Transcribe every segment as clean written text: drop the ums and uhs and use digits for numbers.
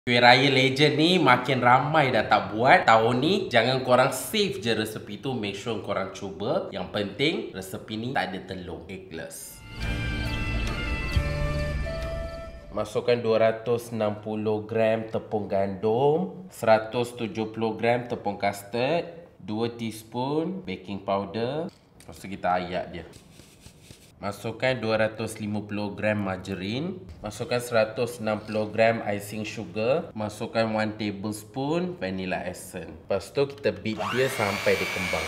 Kuih raya legend ni makin ramai dah tak buat tahun ni. Jangan korang save je resepi tu. Make sure korang cuba. Yang penting resepi ni tak ada telur. Eggless. Masukkan 260 gram tepung gandum, 170 gram tepung custard, 2 teaspoon baking powder. Lepas tu kita ayak dia. Masukkan 250 gram margarin. Masukkan 160 gram icing sugar. Masukkan 1 tablespoon vanilla essence. Lepas tu kita beat dia sampai dia kembang.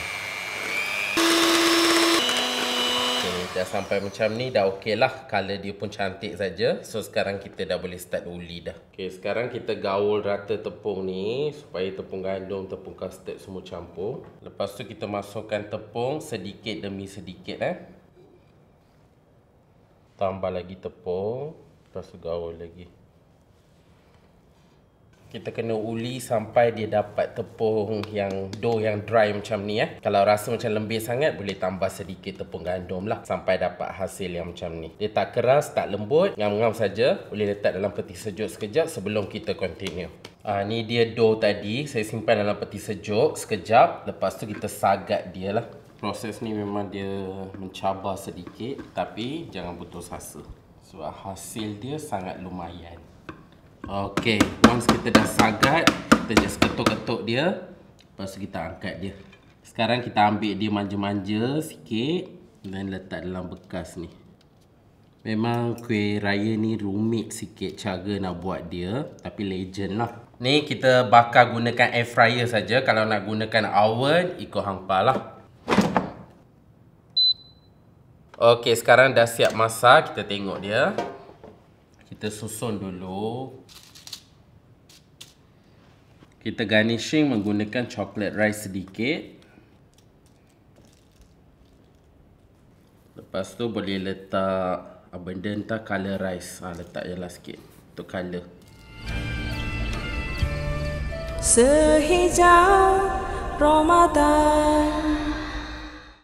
Dah sampai macam ni, dah okey lah. Color dia pun cantik saja. So sekarang kita dah boleh start uli dah. Okay, sekarang kita gaul rata tepung ni supaya tepung gandum, tepung custard semua campur. Lepas tu kita masukkan tepung sedikit demi sedikit Tambah lagi tepung. Lepas tu gaul lagi. Kita kena uli sampai dia dapat tepung yang dough yang dry macam ni Kalau rasa macam lembik sangat, boleh tambah sedikit tepung gandum lah sampai dapat hasil yang macam ni. Dia tak keras, tak lembut, ngam-ngam saja. Boleh letak dalam peti sejuk sekejap sebelum kita continue. Ni dia dough tadi, saya simpan dalam peti sejuk sekejap. Lepas tu kita sagat dia lah. Proses ni memang dia mencabar sedikit, tapi jangan putus asa. Sebab hasil dia sangat lumayan. Okey, once kita dah sagat, kita just ketuk-ketuk dia. Lepas tu kita angkat dia. Sekarang kita ambil dia manja-manja sikit dan letak dalam bekas ni. Memang kuih raya ni rumit sikit cara nak buat dia, tapi legend lah. Ni kita bakar gunakan air fryer saja. Kalau nak gunakan oven, ikut hangpa lah. Okey, sekarang dah siap masak. Kita tengok dia. Kita susun dulu. Kita garnishing menggunakan chocolate rice sedikit. Lepas tu boleh letak benda entah color rice. Letak je lah sikit untuk color. Sehijau Ramadan.